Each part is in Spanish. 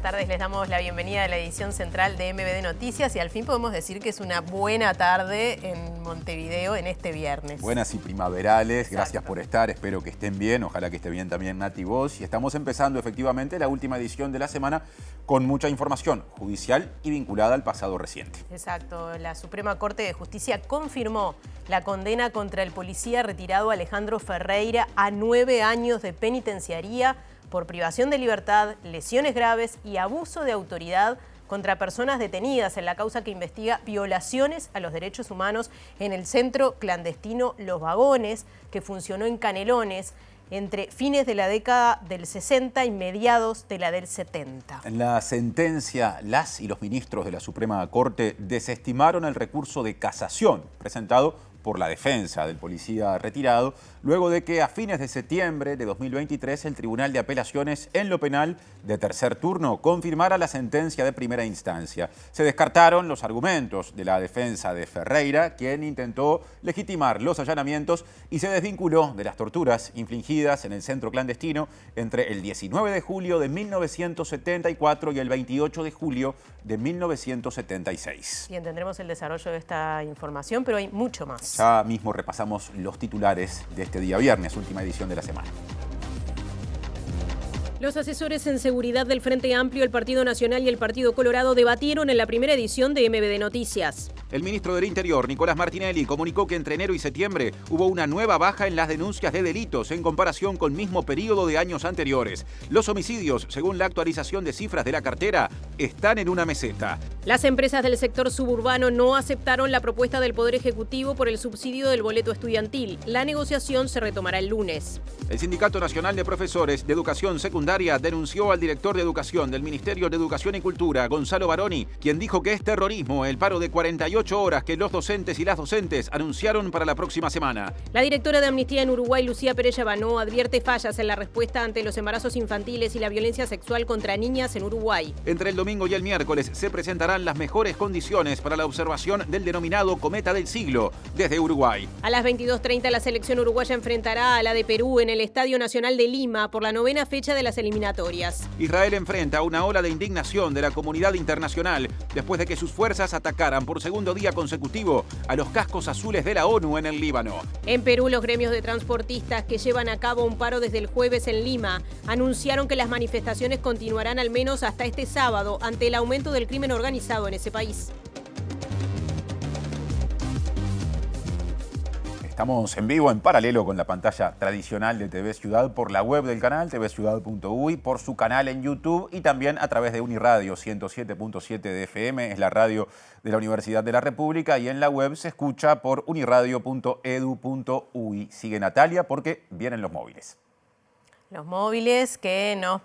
tardes, les damos la bienvenida a la edición central de MBD Noticias y al fin podemos decir que es una buena tarde en Montevideo en este viernes. Buenas y primaverales, Exacto. Gracias por estar, espero que estén bien, ojalá que esté bien también Nati vos. Y estamos empezando efectivamente la última edición de la semana con mucha información judicial y vinculada al pasado reciente. Exacto, la Suprema Corte de Justicia confirmó la condena contra el policía retirado Alejandro Ferreira a 9 años de penitenciaría por privación de libertad, lesiones graves y abuso de autoridad contra personas detenidas en la causa que investiga violaciones a los derechos humanos en el centro clandestino Los Vagones, que funcionó en Canelones entre fines de la década del 60 y mediados de la del 70. En la sentencia, las y los ministros de la Suprema Corte desestimaron el recurso de casación presentado por la defensa del policía retirado, luego de que a fines de septiembre de 2023 el Tribunal de Apelaciones en lo penal de tercer turno confirmara la sentencia de primera instancia. Se descartaron los argumentos de la defensa de Ferreira, quien intentó legitimar los allanamientos y se desvinculó de las torturas infligidas en el centro clandestino entre el 19 de julio de 1974 y el 28 de julio de 1976. Bien, tendremos el desarrollo de esta información, pero hay mucho más. Ya mismo repasamos los titulares de este día viernes, última edición de la semana. Los asesores en seguridad del Frente Amplio, el Partido Nacional y el Partido Colorado debatieron en la primera edición de MBD Noticias. El ministro del Interior, Nicolás Martinelli, comunicó que entre enero y septiembre hubo una nueva baja en las denuncias de delitos en comparación con mismo periodo de años anteriores. Los homicidios, según la actualización de cifras de la cartera, están en una meseta. Las empresas del sector suburbano no aceptaron la propuesta del Poder Ejecutivo por el subsidio del boleto estudiantil. La negociación se retomará el lunes. El Sindicato Nacional de Profesores de Educación Secundaria denunció al director de Educación del Ministerio de Educación y Cultura, Gonzalo Baroni, quien dijo que es terrorismo el paro de 48 horas que los docentes y las docentes anunciaron para la próxima semana. La directora de Amnistía en Uruguay, Lucía Perella Banó, advierte fallas en la respuesta ante los embarazos infantiles y la violencia sexual contra niñas en Uruguay. Entre el domingo y el miércoles se presentarán las mejores condiciones para la observación del denominado Cometa del Siglo desde Uruguay. A las 22:30 la selección uruguaya enfrentará a la de Perú en el Estadio Nacional de Lima por la 9ª fecha de las eliminatorias. Israel enfrenta una ola de indignación de la comunidad internacional después de que sus fuerzas atacaran por segundo día consecutivo a los cascos azules de la ONU en el Líbano. En Perú, los gremios de transportistas que llevan a cabo un paro desde el jueves en Lima anunciaron que las manifestaciones continuarán al menos hasta este sábado ante el aumento del crimen organizado en ese país. Estamos en vivo, en paralelo con la pantalla tradicional de TV Ciudad por la web del canal, tvciudad.uy, por su canal en YouTube y también a través de Uniradio 107.7 de FM, es la radio de la Universidad de la República, y en la web se escucha por uniradio.edu.uy. Sigue Natalia porque vienen los móviles. Los móviles que nos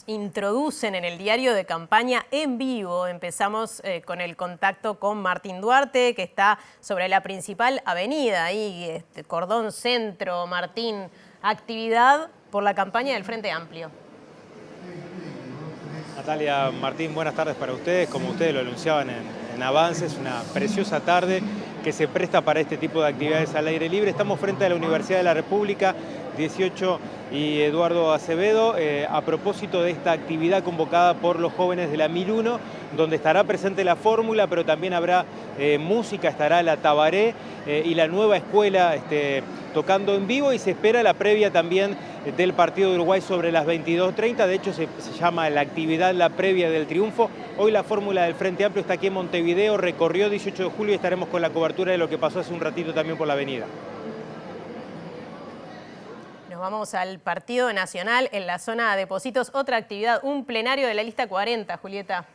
introducen en el diario de campaña en vivo. Empezamos con el contacto con Martín Duarte, que está sobre la principal avenida, ahí, Cordón Centro. Martín, actividad por la campaña del Frente Amplio. Natalia, Martín, buenas tardes para ustedes. Como ustedes lo anunciaban en avances, una preciosa tarde que se presta para este tipo de actividades al aire libre. Estamos frente a la Universidad de la República, 18 y Eduardo Acevedo, a propósito de esta actividad convocada por los jóvenes de la 1001, donde estará presente la fórmula, pero también habrá música, estará la Tabaré y la nueva escuela tocando en vivo, y se espera la previa también del partido de Uruguay sobre las 22:30. De hecho, se llama la actividad la previa del triunfo. Hoy la fórmula del Frente Amplio está aquí en Montevideo, recorrió 18 de julio y estaremos con la cobertura de lo que pasó hace un ratito también por la avenida. Nos vamos al Partido Nacional en la zona de Pocitos. Otra actividad, un plenario de la lista 40, Julieta.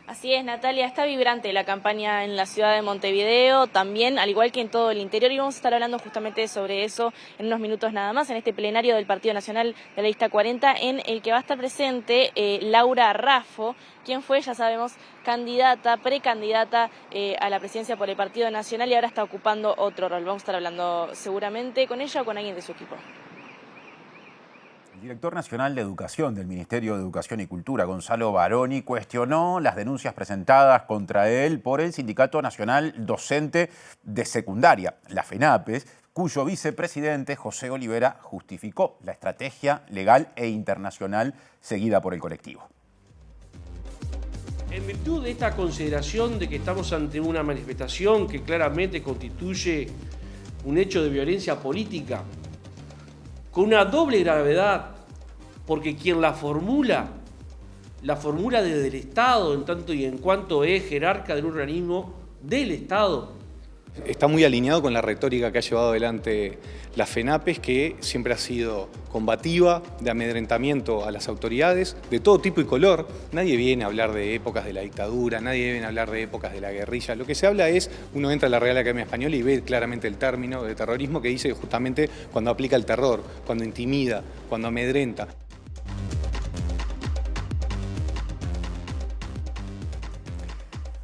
Así es, Natalia, está vibrante la campaña en la ciudad de Montevideo, también, al igual que en todo el interior, y vamos a estar hablando justamente sobre eso en unos minutos nada más, en este plenario del Partido Nacional de la lista 40, en el que va a estar presente Laura Raffo, quien fue, ya sabemos, precandidata a la presidencia por el Partido Nacional, y ahora está ocupando otro rol. Vamos a estar hablando seguramente con ella o con alguien de su equipo. El director nacional de Educación del Ministerio de Educación y Cultura, Gonzalo Baroni, cuestionó las denuncias presentadas contra él por el Sindicato Nacional Docente de Secundaria, la FENAPES, cuyo vicepresidente, José Olivera, justificó la estrategia legal e internacional seguida por el colectivo. En virtud de esta consideración de que estamos ante una manifestación que claramente constituye un hecho de violencia política, con una doble gravedad, porque quien la formula desde el Estado, en tanto y en cuanto es jerarca del organismo del Estado. Está muy alineado con la retórica que ha llevado adelante la FENAPES, que siempre ha sido combativa, de amedrentamiento a las autoridades, de todo tipo y color. Nadie viene a hablar de épocas de la dictadura, nadie viene a hablar de épocas de la guerrilla. Lo que se habla es, uno entra a la Real Academia Española y ve claramente el término de terrorismo, que dice justamente cuando aplica el terror, cuando intimida, cuando amedrenta.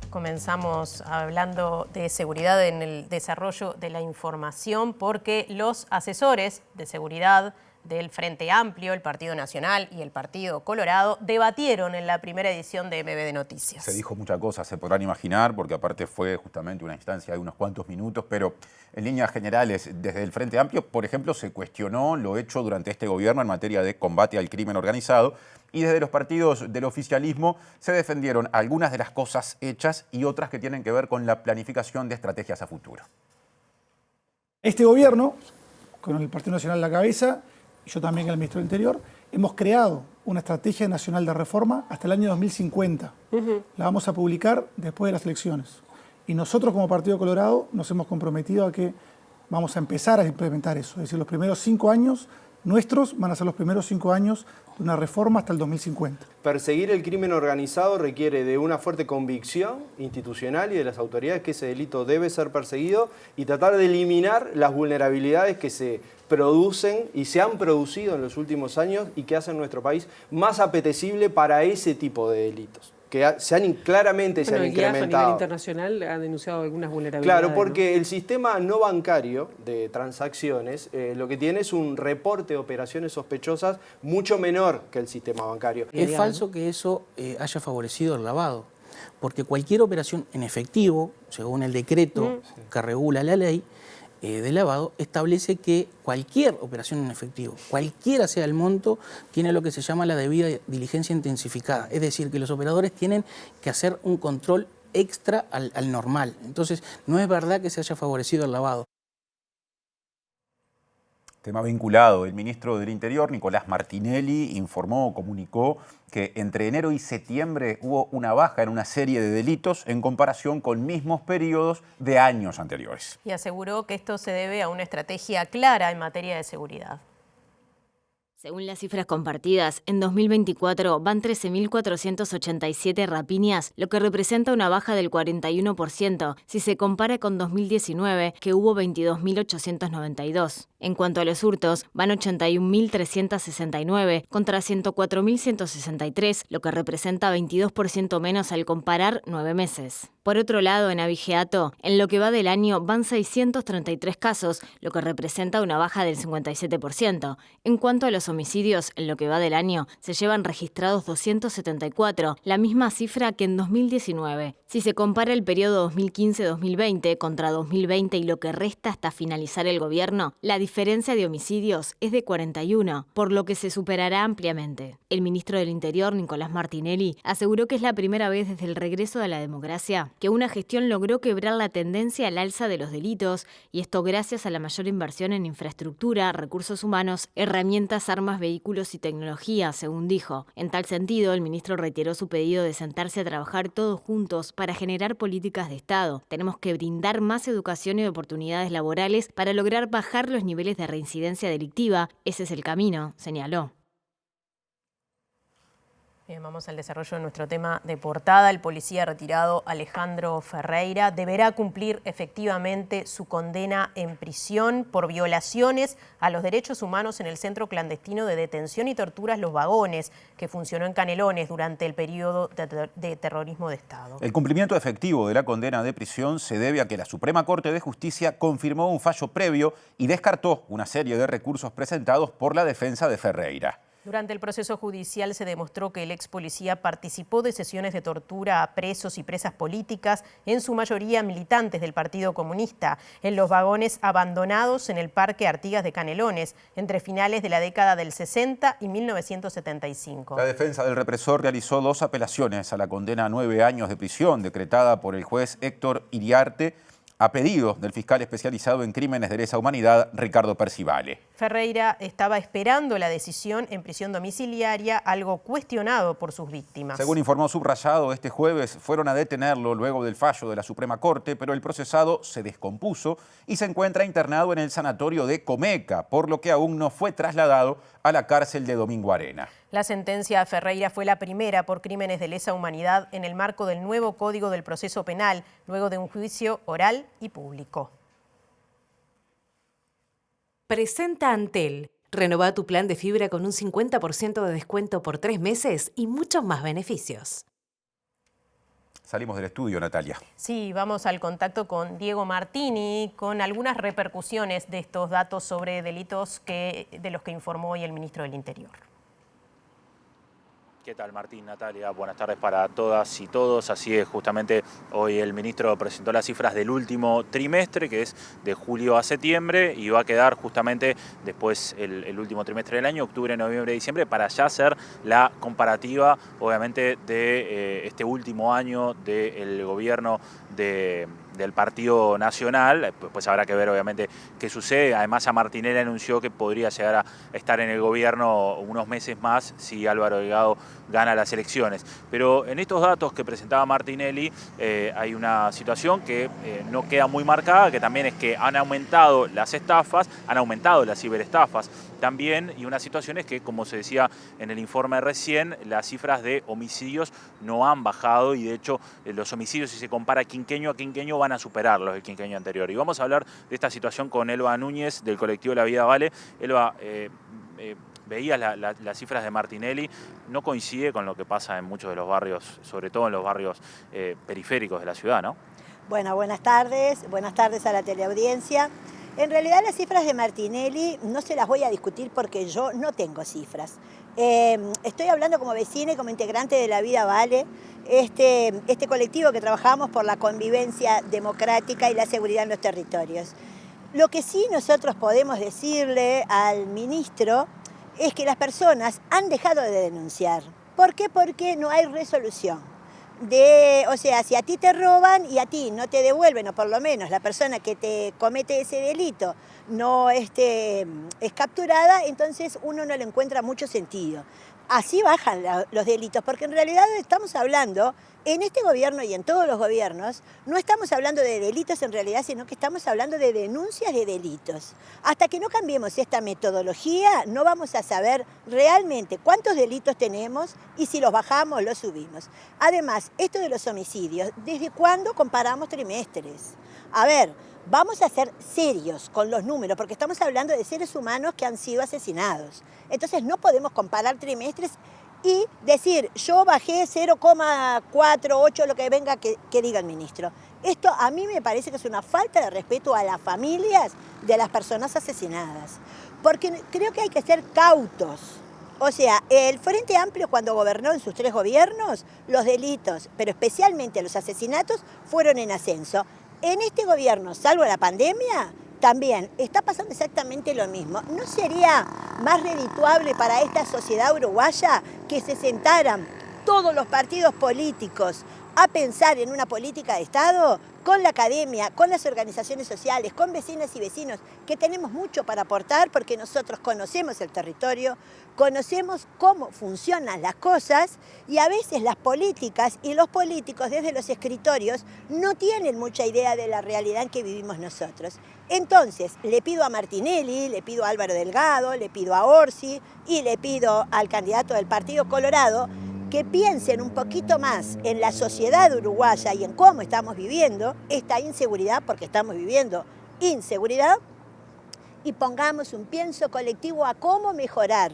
Comenzamos hablando de seguridad en el desarrollo de la información porque los asesores de seguridad del Frente Amplio, el Partido Nacional y el Partido Colorado debatieron en la primera edición de MBD Noticias. Se dijo muchas cosas, se podrán imaginar, porque aparte fue justamente una instancia de unos cuantos minutos, pero en líneas generales, desde el Frente Amplio, por ejemplo, se cuestionó lo hecho durante este gobierno en materia de combate al crimen organizado, y desde los partidos del oficialismo se defendieron algunas de las cosas hechas y otras que tienen que ver con la planificación de estrategias a futuro. Este gobierno, con el Partido Nacional a la cabeza, y yo también el ministro del Interior, hemos creado una estrategia nacional de reforma hasta el año 2050. La vamos a publicar después de las elecciones. Y nosotros como Partido Colorado nos hemos comprometido a que vamos a empezar a implementar eso. Es decir, los primeros 5 años nuestros van a ser los primeros 5 años de una reforma hasta el 2050. Perseguir el crimen organizado requiere de una fuerte convicción institucional y de las autoridades que ese delito debe ser perseguido y tratar de eliminar las vulnerabilidades que se producen y se han producido en los últimos años y que hacen nuestro país más apetecible para ese tipo de delitos, que claramente se han incrementado. A nivel internacional ha denunciado algunas vulnerabilidades. Claro, porque el sistema no bancario de transacciones lo que tiene es un reporte de operaciones sospechosas mucho menor que el sistema bancario. Es falso que eso haya favorecido el lavado, porque cualquier operación en efectivo, según el decreto que regula la ley de lavado, establece que cualquier operación en efectivo, cualquiera sea el monto, tiene lo que se llama la debida diligencia intensificada. Es decir, que los operadores tienen que hacer un control extra al normal. Entonces, no es verdad que se haya favorecido el lavado. Tema vinculado, el ministro del Interior, Nicolás Martinelli, comunicó que entre enero y septiembre hubo una baja en una serie de delitos en comparación con mismos periodos de años anteriores. Y aseguró que esto se debe a una estrategia clara en materia de seguridad. Según las cifras compartidas, en 2024 van 13.487 rapiñas, lo que representa una baja del 41% si se compara con 2019, que hubo 22.892. En cuanto a los hurtos, van 81.369 contra 104.163, lo que representa 22% menos al comparar 9 meses. Por otro lado, en Abigeato, en lo que va del año van 633 casos, lo que representa una baja del 57%. En cuanto a los homicidios, en lo que va del año, se llevan registrados 274, la misma cifra que en 2019. Si se compara el periodo 2015-2020 contra 2020 y lo que resta hasta finalizar el gobierno, la diferencia de homicidios es de 41, por lo que se superará ampliamente. El ministro del Interior, Nicolás Martinelli, aseguró que es la primera vez desde el regreso a la democracia que una gestión logró quebrar la tendencia al alza de los delitos, y esto gracias a la mayor inversión en infraestructura, recursos humanos, herramientas, armas, vehículos y tecnología, según dijo. En tal sentido, el ministro reiteró su pedido de sentarse a trabajar todos juntos para generar políticas de Estado. Tenemos que brindar más educación y oportunidades laborales para lograr bajar los niveles de reincidencia delictiva. Ese es el camino, señaló. Bien, vamos al desarrollo de nuestro tema de portada. El policía retirado Alejandro Ferreira deberá cumplir efectivamente su condena en prisión por violaciones a los derechos humanos en el centro clandestino de detención y torturas Los Vagones, que funcionó en Canelones durante el periodo de terrorismo de Estado. El cumplimiento efectivo de la condena de prisión se debe a que la Suprema Corte de Justicia confirmó un fallo previo y descartó una serie de recursos presentados por la defensa de Ferreira. Durante el proceso judicial se demostró que el ex policía participó de sesiones de tortura a presos y presas políticas, en su mayoría militantes del Partido Comunista, en los vagones abandonados en el Parque Artigas de Canelones, entre finales de la década del 60 y 1975. La defensa del represor realizó 2 apelaciones a la condena a 9 años de prisión decretada por el juez Héctor Iriarte, a pedido del fiscal especializado en crímenes de lesa humanidad, Ricardo Percivale. Ferreira estaba esperando la decisión en prisión domiciliaria, algo cuestionado por sus víctimas. Según informó Subrayado, este jueves fueron a detenerlo luego del fallo de la Suprema Corte, pero el procesado se descompuso y se encuentra internado en el sanatorio de Comeca, por lo que aún no fue trasladado a la cárcel de Domingo Arena. La sentencia a Ferreira fue la primera por crímenes de lesa humanidad en el marco del nuevo Código del Proceso Penal, luego de un juicio oral y público. Presenta Antel. Renová tu plan de fibra con un 50% de descuento por 3 meses y muchos más beneficios. Salimos del estudio, Natalia. Sí, vamos al contacto con Diego Martini, con algunas repercusiones de estos datos sobre delitos de los que informó hoy el ministro del Interior. ¿Qué tal, Martín, Natalia? Buenas tardes para todas y todos. Así es, justamente hoy el ministro presentó las cifras del último trimestre, que es de julio a septiembre, y va a quedar justamente después el último trimestre del año, octubre, noviembre, diciembre, para ya hacer la comparativa, obviamente, de este último año del gobierno del Partido Nacional. Pues habrá que ver, obviamente, qué sucede. Además, ya Martinelli anunció que podría llegar a estar en el gobierno unos meses más si Álvaro Delgado gana las elecciones. Pero en estos datos que presentaba Martinelli hay una situación que no queda muy marcada, que también es que han aumentado las estafas, han aumentado las ciberestafas también, y una situación es que, como se decía en el informe recién, las cifras de homicidios no han bajado, y de hecho los homicidios, si se compara quinquenio a quinquenio, van a superar los del quinquenio anterior. Y vamos a hablar de esta situación con Elba Núñez, del colectivo La Vida Vale. Elba, veías las cifras de Martinelli, no coincide con lo que pasa en muchos de los barrios, sobre todo en los barrios periféricos de la ciudad, ¿no? Bueno, buenas tardes a la teleaudiencia. En realidad las cifras de Martinelli no se las voy a discutir porque yo no tengo cifras. Estoy hablando como vecina y como integrante de La Vida Vale, este colectivo que trabajamos por la convivencia democrática y la seguridad en los territorios. Lo que sí nosotros podemos decirle al ministro es que las personas han dejado de denunciar. ¿Por qué? Porque no hay resolución. O sea, si a ti te roban y a ti no te devuelven, o por lo menos la persona que te comete ese delito no es capturada, entonces uno no le encuentra mucho sentido. Así bajan los delitos, porque en realidad estamos hablando, en este gobierno y en todos los gobiernos, no estamos hablando de delitos en realidad, sino que estamos hablando de denuncias de delitos. Hasta que no cambiemos esta metodología, no vamos a saber realmente cuántos delitos tenemos y si los bajamos, los subimos. Además, esto de los homicidios, ¿desde cuándo comparamos trimestres? A ver, vamos a ser serios con los números, porque estamos hablando de seres humanos que han sido asesinados. Entonces no podemos comparar trimestres y decir, yo bajé 0,48, lo que venga que diga el ministro. Esto a mí me parece que es una falta de respeto a las familias de las personas asesinadas, porque creo que hay que ser cautos. O sea, el Frente Amplio, cuando gobernó en sus 3 gobiernos, los delitos, pero especialmente los asesinatos, fueron en ascenso. En este gobierno, salvo la pandemia, también está pasando exactamente lo mismo. ¿No sería más redituable para esta sociedad uruguaya que se sentaran todos los partidos políticos a pensar en una política de Estado con la academia, con las organizaciones sociales, con vecinas y vecinos, que tenemos mucho para aportar porque nosotros conocemos el territorio, conocemos cómo funcionan las cosas y a veces las políticas y los políticos desde los escritorios no tienen mucha idea de la realidad en que vivimos nosotros. Entonces, le pido a Martinelli, le pido a Álvaro Delgado, le pido a Orsi y le pido al candidato del Partido Colorado que piensen un poquito más en la sociedad uruguaya y en cómo estamos viviendo esta inseguridad, porque estamos viviendo inseguridad, y pongamos un pienso colectivo a cómo mejorar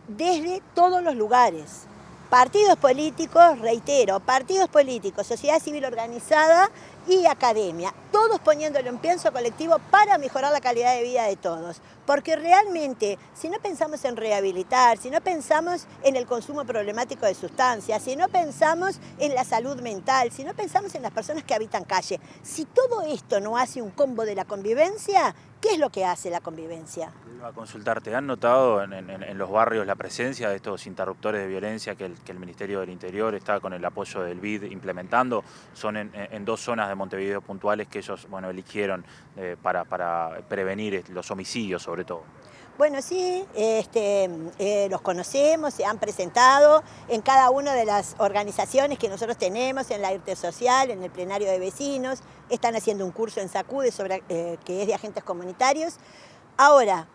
desde todos los lugares. Partidos políticos, reitero, partidos políticos, sociedad civil organizada y academia, todos poniéndole un pienso colectivo para mejorar la calidad de vida de todos. Porque realmente, si no pensamos en rehabilitar, si no pensamos en el consumo problemático de sustancias, si no pensamos en la salud mental, si no pensamos en las personas que habitan calle, si todo esto no hace un combo de la convivencia, ¿qué es lo que hace la convivencia? A consultarte, ¿han notado en los barrios la presencia de estos interruptores de violencia que el Ministerio del Interior está con el apoyo del BID implementando? Son en 2 zonas de Montevideo puntuales que ellos eligieron para prevenir los homicidios sobre todo. Bueno, sí, los conocemos, se han presentado en cada una de las organizaciones que nosotros tenemos, en la IRTE Social, en el plenario de vecinos, están haciendo un curso en SACUDE que es de agentes comunitarios. Ahora,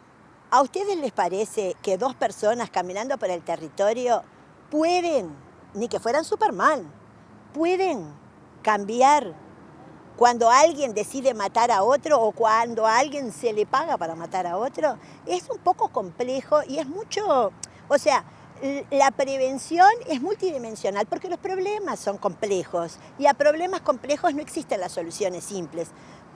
¿a ustedes les parece que 2 personas caminando por el territorio pueden, ni que fueran Superman, pueden cambiar cuando alguien decide matar a otro o cuando a alguien se le paga para matar a otro? Es un poco complejo y es mucho, o sea, la prevención es multidimensional porque los problemas son complejos y a problemas complejos no existen las soluciones simples.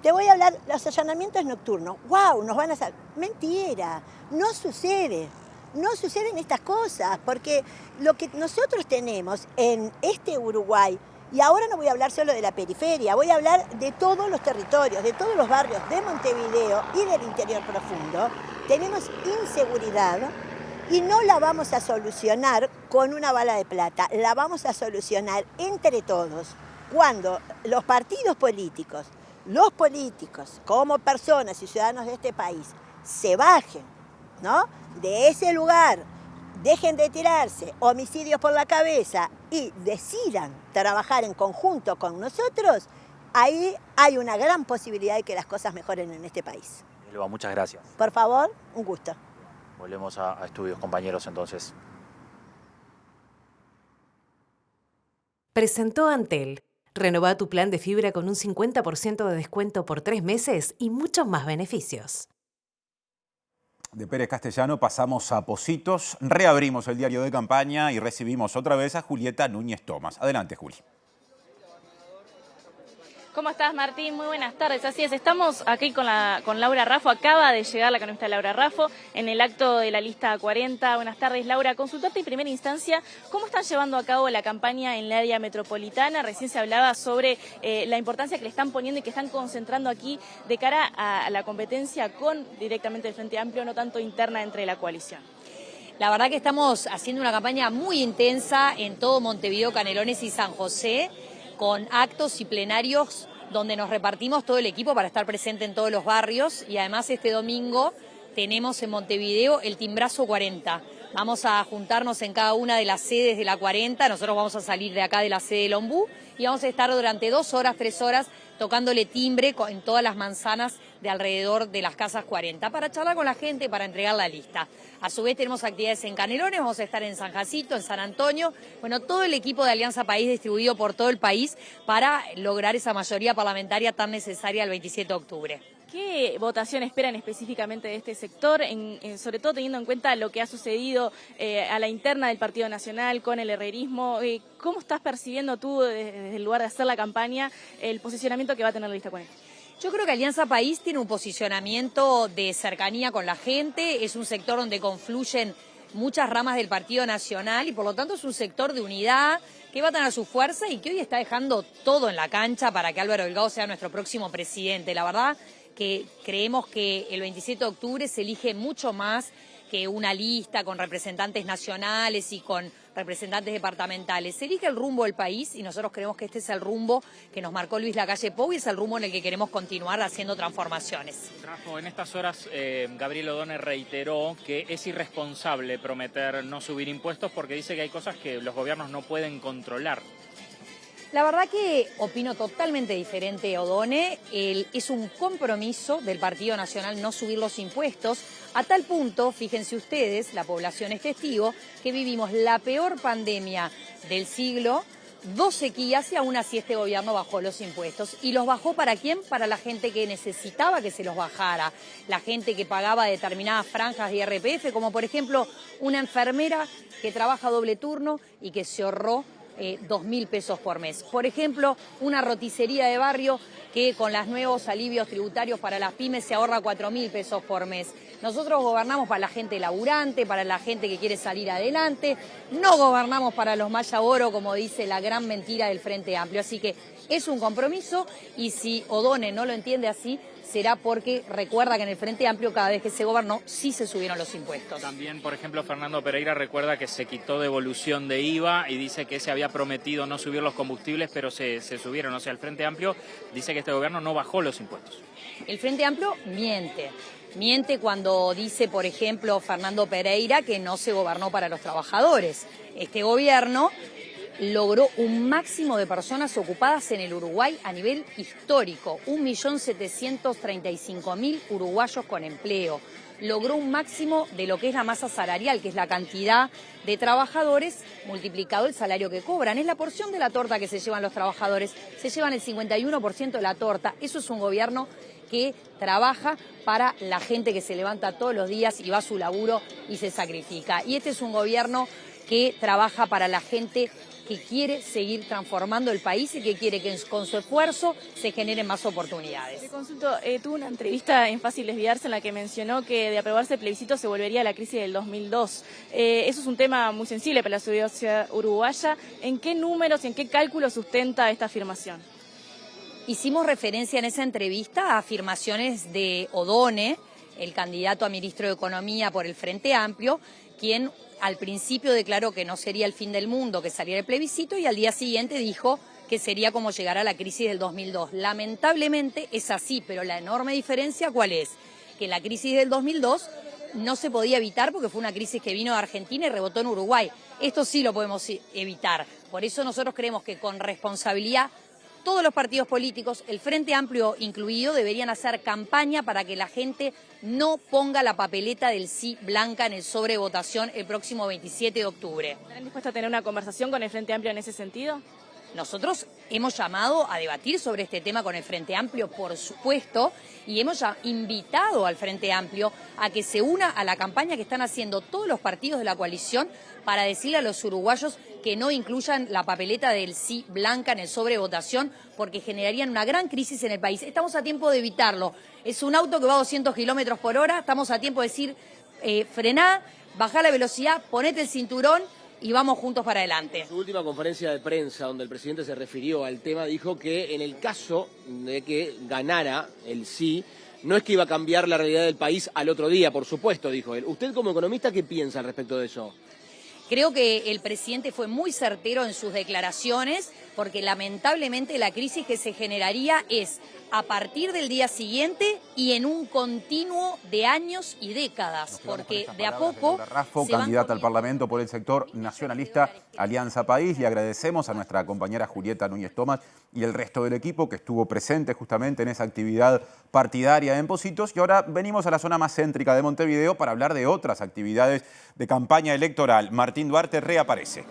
Te voy a hablar, los allanamientos nocturnos. ¡Wow! Nos van a hacer. Mentira, no sucede. No suceden estas cosas, porque lo que nosotros tenemos en este Uruguay, y ahora no voy a hablar solo de la periferia, voy a hablar de todos los territorios, de todos los barrios de Montevideo y del interior profundo, tenemos inseguridad y no la vamos a solucionar con una bala de plata, la vamos a solucionar entre todos, cuando los partidos políticos, los políticos, como personas y ciudadanos de este país, se bajen, ¿no?, de ese lugar, dejen de tirarse homicidios por la cabeza y decidan trabajar en conjunto con nosotros, ahí hay una gran posibilidad de que las cosas mejoren en este país. Elba, muchas gracias. Por favor, un gusto. Volvemos a estudios, compañeros, entonces. Presentó Antel. Renová tu plan de fibra con un 50% de descuento por 3 meses y muchos más beneficios. De Pérez Castellano pasamos a Pocitos, reabrimos el diario de campaña y recibimos otra vez a Julieta Núñez Tomás. Adelante, Juli. ¿Cómo estás, Martín? Muy buenas tardes. Así es, estamos aquí con Laura Raffo. Acaba de llegar la cronista Laura Raffo en el acto de la lista 40. Buenas tardes, Laura. Consultarte en primera instancia, ¿cómo están llevando a cabo la campaña en la área metropolitana? Recién se hablaba sobre la importancia que le están poniendo y que están concentrando aquí de cara a la competencia con directamente el Frente Amplio, no tanto interna entre la coalición. La verdad que estamos haciendo una campaña muy intensa en todo Montevideo, Canelones y San José, con actos y plenarios donde nos repartimos todo el equipo para estar presente en todos los barrios, y además este domingo tenemos en Montevideo el Timbrazo 40. Vamos a juntarnos en cada una de las sedes de la 40, nosotros vamos a salir de acá de la sede del Ombú y vamos a estar durante 2 horas, 3 horas tocándole timbre en todas las manzanas de alrededor de las casas 40 para charlar con la gente, para entregar la lista. A su vez tenemos actividades en Canelones, vamos a estar en San Jacinto, en San Antonio, bueno, todo el equipo de Alianza País distribuido por todo el país para lograr esa mayoría parlamentaria tan necesaria el 27 de octubre. ¿Qué votación esperan específicamente de este sector, sobre todo teniendo en cuenta lo que ha sucedido a la interna del Partido Nacional con el herrerismo? ¿Cómo estás percibiendo tú, desde el lugar de hacer la campaña, el posicionamiento que va a tener la lista 40? Yo creo que Alianza País tiene un posicionamiento de cercanía con la gente, es un sector donde confluyen muchas ramas del Partido Nacional y por lo tanto es un sector de unidad que va a tener su fuerza y que hoy está dejando todo en la cancha para que Álvaro Delgado sea nuestro próximo presidente. La verdad que creemos que el 27 de octubre se elige mucho más que una lista con representantes nacionales y con representantes departamentales. Se elige el rumbo del país y nosotros creemos que este es el rumbo que nos marcó Luis Lacalle Pou y es el rumbo en el que queremos continuar haciendo transformaciones. Rafa, en estas horas Gabriel O'Donnell reiteró que es irresponsable prometer no subir impuestos porque dice que hay cosas que los gobiernos no pueden controlar. La verdad que opino totalmente diferente, O'Donnell. Es un compromiso del Partido Nacional no subir los impuestos, a tal punto, fíjense ustedes, la población es testigo, que vivimos la peor pandemia del siglo, 2 sequías y aún así este gobierno bajó los impuestos. ¿Y los bajó para quién? Para la gente que necesitaba que se los bajara, la gente que pagaba determinadas franjas de IRPF, como por ejemplo una enfermera que trabaja doble turno y que se ahorró 2.000 pesos por mes. Por ejemplo, una roticería de barrio que con los nuevos alivios tributarios para las pymes se ahorra 4.000 pesos por mes. Nosotros gobernamos para la gente laburante, para la gente que quiere salir adelante, no gobernamos para los Mayaboro, como dice la gran mentira del Frente Amplio. Así que es un compromiso y si O'Donnell no lo entiende así, será porque recuerda que en el Frente Amplio cada vez que se gobernó sí se subieron los impuestos. También, por ejemplo, Fernando Pereira recuerda que se quitó devolución de IVA y dice que se había prometido no subir los combustibles, pero se subieron. O sea, el Frente Amplio dice que este gobierno no bajó los impuestos. El Frente Amplio miente. Miente cuando dice, por ejemplo, Fernando Pereira que no se gobernó para los trabajadores. Este gobierno logró un máximo de personas ocupadas en el Uruguay a nivel histórico, 1.735.000 uruguayos con empleo. Logró un máximo de lo que es la masa salarial, que es la cantidad de trabajadores multiplicado el salario que cobran. Es la porción de la torta que se llevan los trabajadores. Se llevan el 51% de la torta. Eso es un gobierno que trabaja para la gente que se levanta todos los días y va a su laburo y se sacrifica. Y este es un gobierno que trabaja para la gente que quiere seguir transformando el país y que quiere que con su esfuerzo se generen más oportunidades. Te consulto, tuvo una entrevista en Fácil Desviarse en la que mencionó que de aprobarse el plebiscito se volvería a la crisis del 2002. Eso es un tema muy sensible para la sociedad uruguaya. ¿En qué números y en qué cálculos sustenta esta afirmación? Hicimos referencia en esa entrevista a afirmaciones de O'Donnell, el candidato a ministro de Economía por el Frente Amplio, quien al principio declaró que no sería el fin del mundo que saliera el plebiscito y al día siguiente dijo que sería como llegar a la crisis del 2002. Lamentablemente es así, pero la enorme diferencia ¿cuál es? Que la crisis del 2002 no se podía evitar porque fue una crisis que vino de Argentina y rebotó en Uruguay. Esto sí lo podemos evitar. Por eso nosotros creemos que con responsabilidad todos los partidos políticos, el Frente Amplio incluido, deberían hacer campaña para que la gente no ponga la papeleta del sí blanca en el sobre votación el próximo 27 de octubre. ¿Están dispuestos a tener una conversación con el Frente Amplio en ese sentido? Nosotros hemos llamado a debatir sobre este tema con el Frente Amplio, por supuesto, y hemos invitado al Frente Amplio a que se una a la campaña que están haciendo todos los partidos de la coalición para decirle a los uruguayos que no incluyan la papeleta del sí blanca en el sobre votación porque generarían una gran crisis en el país. Estamos a tiempo de evitarlo. Es un auto que va a 200 kilómetros por hora, estamos a tiempo de decir frená, bajá la velocidad, ponete el cinturón y vamos juntos para adelante. En su última conferencia de prensa, donde el presidente se refirió al tema, dijo que en el caso de que ganara el sí, no es que iba a cambiar la realidad del país al otro día, por supuesto, dijo él. ¿Usted como economista qué piensa al respecto de eso? Creo que el presidente fue muy certero en sus declaraciones porque lamentablemente la crisis que se generaría es a partir del día siguiente y en un continuo de años y décadas, porque de a poco... Raffo, candidata al Parlamento por el sector nacionalista Alianza País, y agradecemos a nuestra compañera Julieta Núñez Tomás y el resto del equipo que estuvo presente justamente en esa actividad partidaria en Pocitos. Y ahora venimos a la zona más céntrica de Montevideo para hablar de otras actividades de campaña electoral. Martín Duarte reaparece.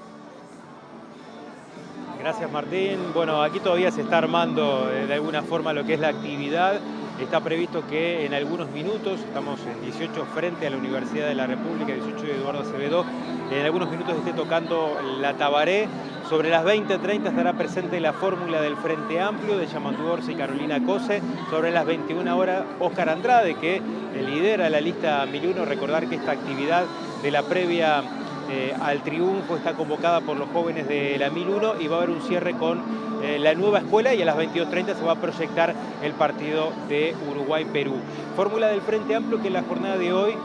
Gracias, Martín. Bueno, aquí todavía se está armando de alguna forma lo que es la actividad. Está previsto que en algunos minutos, estamos en 18 frente a la Universidad de la República, 18 de Eduardo Acevedo, en algunos minutos esté tocando la Tabaré. Sobre las 20:30 estará presente la fórmula del Frente Amplio de Yamandu Orsi y Carolina Cose. Sobre las 21 horas, Óscar Andrade, que lidera la lista 1001. Recordar que esta actividad de la previa al triunfo está convocada por los jóvenes de la 1001 y va a haber un cierre con la nueva escuela y a las 22:30 se va a proyectar el partido de Uruguay-Perú. Fórmula del Frente Amplio que en la jornada de hoy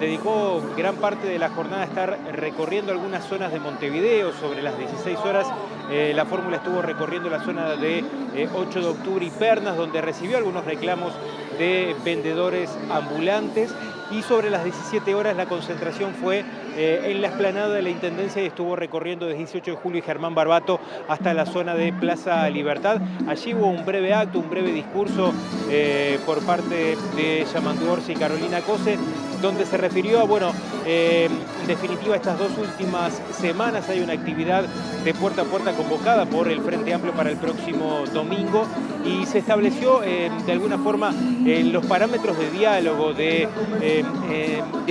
dedicó gran parte de la jornada a estar recorriendo algunas zonas de Montevideo. Sobre las 16 horas la fórmula estuvo recorriendo la zona de 8 de octubre y Pernas, donde recibió algunos reclamos de vendedores ambulantes. Y sobre las 17 horas la concentración fue en la explanada de la Intendencia y estuvo recorriendo desde 18 de julio y Germán Barbato hasta la zona de Plaza Libertad. Allí hubo un breve acto, un breve discurso por parte de Yamandu Orsi y Carolina Cose, donde se refirió a, bueno, en definitiva estas dos últimas semanas hay una actividad de puerta a puerta convocada por el Frente Amplio para el próximo domingo y se estableció de alguna forma los parámetros de diálogo, de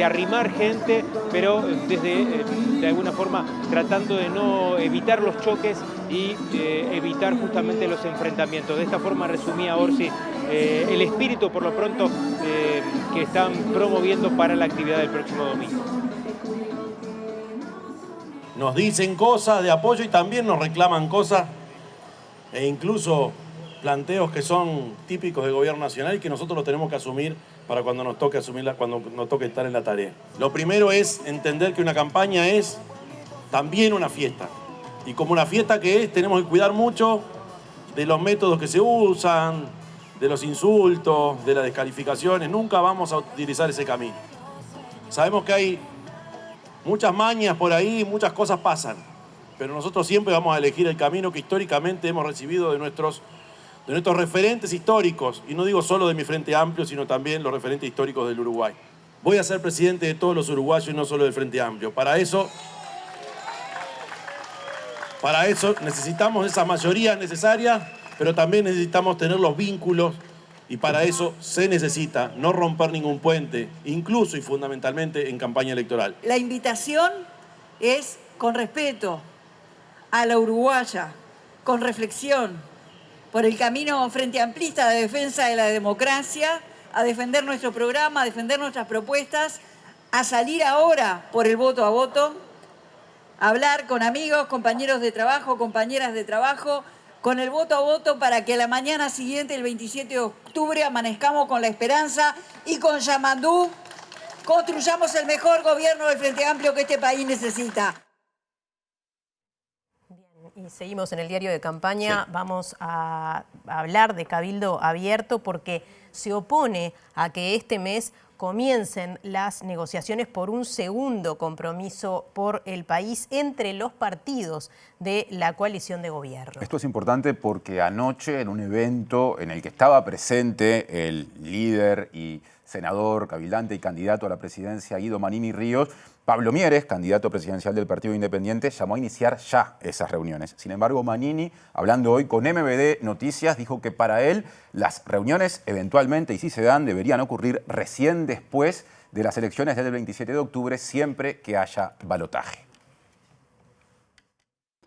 arrimar gente, pero de alguna forma tratando de no evitar los choques y evitar justamente los enfrentamientos. De esta forma resumía Orsi el espíritu, por lo pronto, que están promoviendo para la actividad del próximo domingo. Nos dicen cosas de apoyo y también nos reclaman cosas e incluso planteos que son típicos del gobierno nacional y que nosotros los tenemos que asumir para cuando nos toque cuando nos toque estar en la tarea. Lo primero es entender que una campaña es también una fiesta. Y como una fiesta que es, tenemos que cuidar mucho de los métodos que se usan, de los insultos, de las descalificaciones. Nunca vamos a utilizar ese camino. Sabemos que hay muchas mañas por ahí, muchas cosas pasan, pero nosotros siempre vamos a elegir el camino que históricamente hemos recibido de nuestros referentes históricos, y no digo solo de mi Frente Amplio, sino también los referentes históricos del Uruguay. Voy a ser presidente de todos los uruguayos y no solo del Frente Amplio. Para eso necesitamos esa mayoría necesaria, pero también necesitamos tener los vínculos, y para eso se necesita no romper ningún puente, incluso y fundamentalmente en campaña electoral. La invitación es con respeto a la uruguaya, con reflexión, por el camino frente amplista de defensa de la democracia, a defender nuestro programa, a defender nuestras propuestas, a salir ahora por el voto a voto, a hablar con amigos, compañeros de trabajo, compañeras de trabajo, con el voto a voto para que a la mañana siguiente, el 27 de octubre, amanezcamos con la esperanza y con Yamandú construyamos el mejor gobierno del Frente Amplio que este país necesita. Y seguimos en el diario de campaña. Sí. Vamos a hablar de Cabildo Abierto porque se opone a que este mes comiencen las negociaciones por un segundo compromiso por el país entre los partidos de la coalición de gobierno. Esto es importante porque anoche, en un evento en el que estaba presente el líder y senador, cabildante y candidato a la presidencia Guido Manini Ríos, Pablo Mieres, candidato presidencial del Partido Independiente, llamó a iniciar ya esas reuniones. Sin embargo, Manini, hablando hoy con MBD Noticias, dijo que para él las reuniones eventualmente, y si se dan, deberían ocurrir recién después de las elecciones del 27 de octubre, siempre que haya balotaje.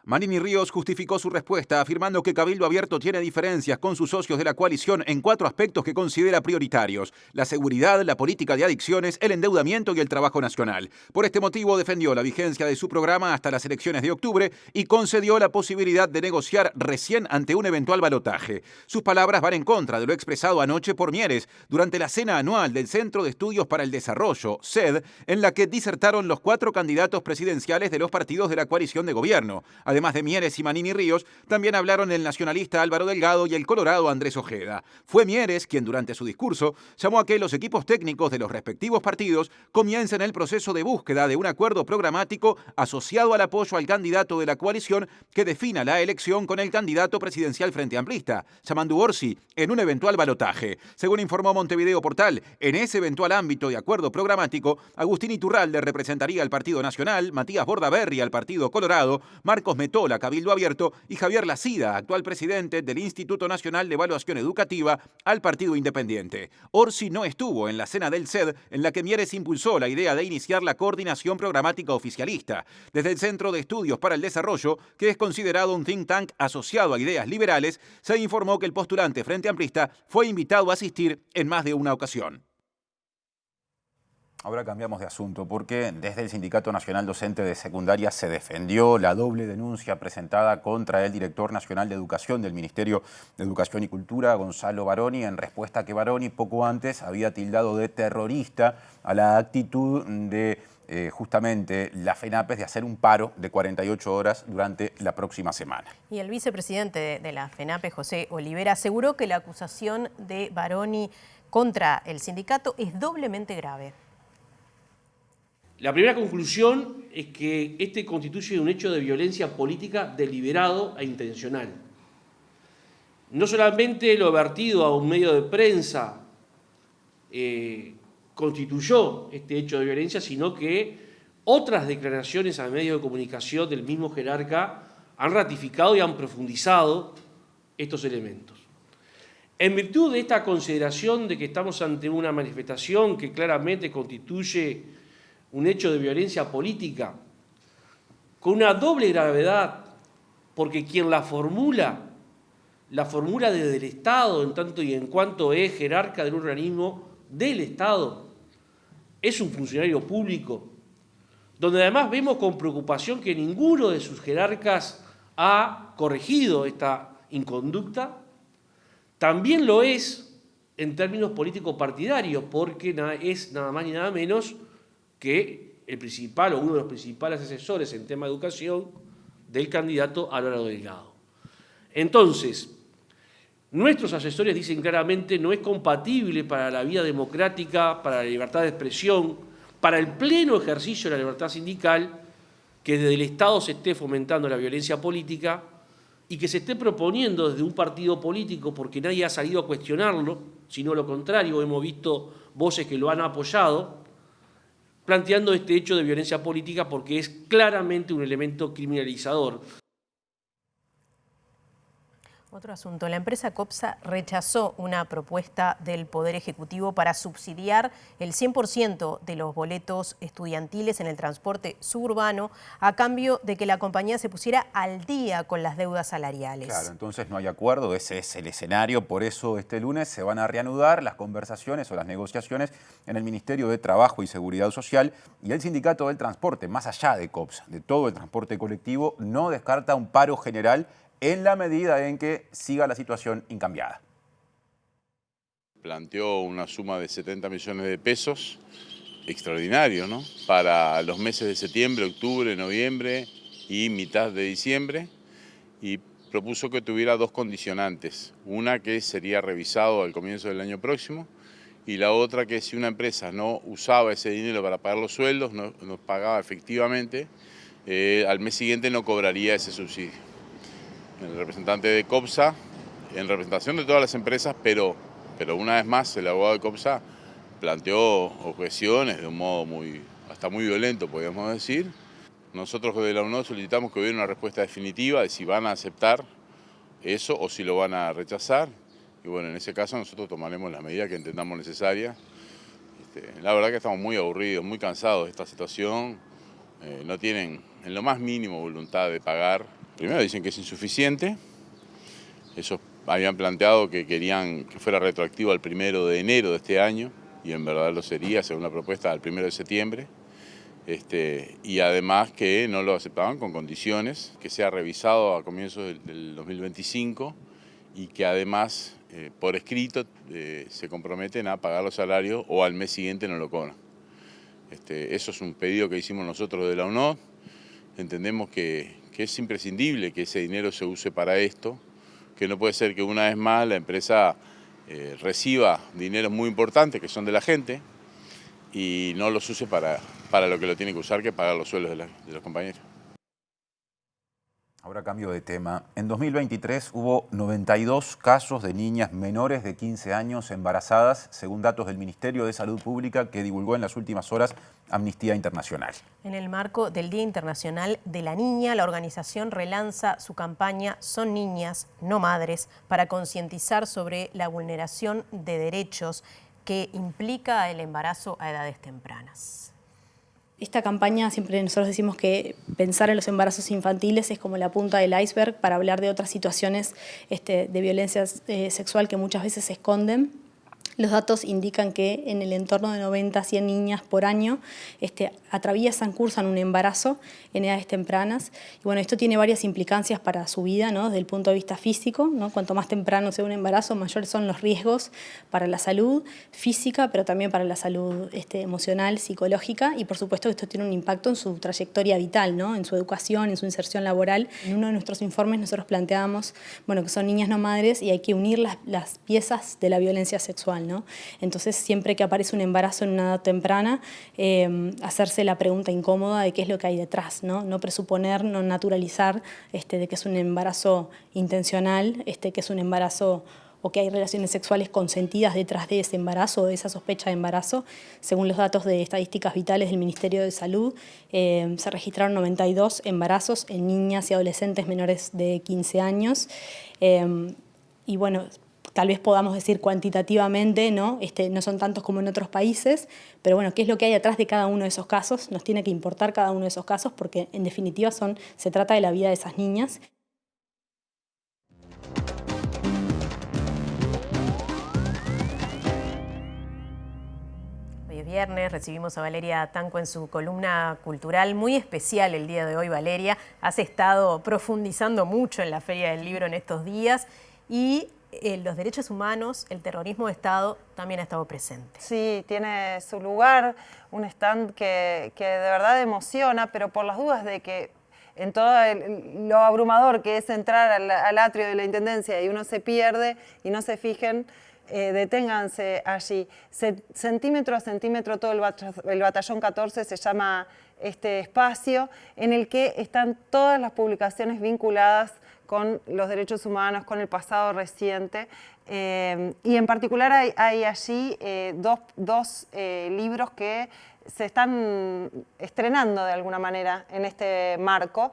Manini Ríos justificó su respuesta afirmando que Cabildo Abierto tiene diferencias con sus socios de la coalición en 4 aspectos que considera prioritarios: la seguridad, la política de adicciones, el endeudamiento y el trabajo nacional. Por este motivo defendió la vigencia de su programa hasta las elecciones de octubre y concedió la posibilidad de negociar recién ante un eventual balotaje. Sus palabras van en contra de lo expresado anoche por Mieres durante la cena anual del Centro de Estudios para el Desarrollo, CED, en la que disertaron los 4 candidatos presidenciales de los partidos de la coalición de gobierno. Además de Mieres y Manini Ríos, también hablaron el nacionalista Álvaro Delgado y el colorado Andrés Ojeda. Fue Mieres quien durante su discurso llamó a que los equipos técnicos de los respectivos partidos comiencen el proceso de búsqueda de un acuerdo programático asociado al apoyo al candidato de la coalición que defina la elección con el candidato presidencial Frente Amplista, Yamandú Orsi, en un eventual balotaje. Según informó Montevideo Portal, en ese eventual ámbito de acuerdo programático, Agustín Iturralde representaría al Partido Nacional, Matías Bordaberry al Partido Colorado, Marcos Metola, Cabildo Abierto, y Javier Lacida, actual presidente del Instituto Nacional de Evaluación Educativa, al Partido Independiente. Orsi no estuvo en la cena del CED, en la que Mieres impulsó la idea de iniciar la coordinación programática oficialista. Desde el Centro de Estudios para el Desarrollo, que es considerado un think tank asociado a ideas liberales, se informó que el postulante Frente Amplista fue invitado a asistir en más de una ocasión. Ahora cambiamos de asunto porque desde el Sindicato Nacional Docente de Secundaria se defendió la doble denuncia presentada contra el director nacional de Educación del Ministerio de Educación y Cultura, Gonzalo Baroni, en respuesta a que Baroni poco antes había tildado de terrorista a la actitud de justamente la FENAPES de hacer un paro de 48 horas durante la próxima semana. Y el vicepresidente de la FENAPES, José Olivera, aseguró que la acusación de Baroni contra el sindicato es doblemente grave. La primera conclusión es que este constituye un hecho de violencia política deliberado e intencional. No solamente lo vertido a un medio de prensa constituyó este hecho de violencia, sino que otras declaraciones a medios de comunicación del mismo jerarca han ratificado y han profundizado estos elementos. En virtud de esta consideración de que estamos ante una manifestación que claramente constituye un hecho de violencia política, con una doble gravedad, porque quien la formula desde el Estado, en tanto y en cuanto es jerarca del organismo del Estado, es un funcionario público, donde además vemos con preocupación que ninguno de sus jerarcas ha corregido esta inconducta. También lo es en términos político-partidarios, porque es nada más ni nada menos que el principal o uno de los principales asesores en tema de educación del candidato Álvaro Delgado. Entonces, nuestros asesores dicen claramente no es compatible para la vida democrática, para la libertad de expresión, para el pleno ejercicio de la libertad sindical, que desde el Estado se esté fomentando la violencia política y que se esté proponiendo desde un partido político, porque nadie ha salido a cuestionarlo, sino lo contrario, hemos visto voces que lo han apoyado, planteando este hecho de violencia política porque es claramente un elemento criminalizador. Otro asunto, la empresa COPSA rechazó una propuesta del Poder Ejecutivo para subsidiar el 100% de los boletos estudiantiles en el transporte suburbano a cambio de que la compañía se pusiera al día con las deudas salariales. Claro, entonces no hay acuerdo, ese es el escenario, por eso este lunes se van a reanudar las conversaciones o las negociaciones en el Ministerio de Trabajo y Seguridad Social, y el Sindicato del Transporte, más allá de COPSA, de todo el transporte colectivo, no descarta un paro general en la medida en que siga la situación incambiada. Planteó una suma de 70 millones de pesos, extraordinario, ¿no? Para los meses de septiembre, octubre, noviembre y mitad de diciembre, y propuso que tuviera dos condicionantes. Una que sería revisado al comienzo del año próximo, y la otra que si una empresa no usaba ese dinero para pagar los sueldos, no pagaba efectivamente, al mes siguiente no cobraría ese subsidio. El representante de COPSA, en representación de todas las empresas, pero una vez más el abogado de COPSA planteó objeciones de un modo hasta muy violento, podríamos decir. Nosotros de la UNOD solicitamos que hubiera una respuesta definitiva de si van a aceptar eso o si lo van a rechazar. Y bueno, en ese caso nosotros tomaremos las medidas que entendamos necesarias. La verdad que estamos muy aburridos, muy cansados de esta situación. No tienen en lo más mínimo voluntad de pagar. Primero dicen que es insuficiente. Ellos habían planteado que querían que fuera retroactivo al 1 de enero de este año, y en verdad lo sería, según la propuesta, al 1 de septiembre. Y además que no lo aceptaban con condiciones, que sea revisado a comienzos del 2025 y que además por escrito se comprometen a pagar los salarios o al mes siguiente no lo cobran. Eso es un pedido que hicimos nosotros de la UNOD. Entendemos que es imprescindible que ese dinero se use para esto, que no puede ser que una vez más la empresa reciba dineros muy importantes que son de la gente y no los use para lo que lo tiene que usar, que es pagar los sueldos de los compañeros. Ahora cambio de tema. En 2023 hubo 92 casos de niñas menores de 15 años embarazadas, según datos del Ministerio de Salud Pública que divulgó en las últimas horas Amnistía Internacional. En el marco del Día Internacional de la Niña, la organización relanza su campaña Son niñas, no madres, para concientizar sobre la vulneración de derechos que implica el embarazo a edades tempranas. Esta campaña, siempre nosotros decimos que pensar en los embarazos infantiles es como la punta del iceberg para hablar de otras situaciones de violencia sexual que muchas veces se esconden. Los datos indican que en el entorno de 90 a 100 niñas por año cursan un embarazo en edades tempranas. Y bueno, esto tiene varias implicancias para su vida, ¿no? Desde el punto de vista físico, ¿no? Cuanto más temprano sea un embarazo, mayores son los riesgos para la salud física, pero también para la salud emocional, psicológica. Y por supuesto esto tiene un impacto en su trayectoria vital, ¿no? En su educación, en su inserción laboral. En uno de nuestros informes nosotros planteábamos que son niñas no madres y hay que unir las piezas de la violencia sexual, ¿no? Entonces, siempre que aparece un embarazo en una edad temprana, hacerse la pregunta incómoda de qué es lo que hay detrás, ¿no? No presuponer, no naturalizar de que es un embarazo intencional, que es un embarazo o que hay relaciones sexuales consentidas detrás de ese embarazo o de esa sospecha de embarazo. Según los datos de estadísticas vitales del Ministerio de Salud, se registraron 92 embarazos en niñas y adolescentes menores de 15 años. Y bueno, tal vez podamos decir cuantitativamente, ¿no? No son tantos como en otros países, pero bueno, ¿qué es lo que hay atrás de cada uno de esos casos? Nos tiene que importar cada uno de esos casos porque en definitiva se trata de la vida de esas niñas. Hoy es viernes, recibimos a Valeria Tanco en su columna cultural, muy especial el día de hoy, Valeria. Has estado profundizando mucho en la Feria del Libro en estos días y los derechos humanos, el terrorismo de Estado también ha estado presente. Sí, tiene su lugar, un stand que de verdad emociona, pero por las dudas de que en todo lo abrumador que es entrar al atrio de la Intendencia y uno se pierde y no se fijen, deténganse allí. Centímetro a centímetro todo el batallón 14 se llama este espacio en el que están todas las publicaciones vinculadas con los derechos humanos, con el pasado reciente. Y en particular hay allí dos libros que se están estrenando de alguna manera en este marco.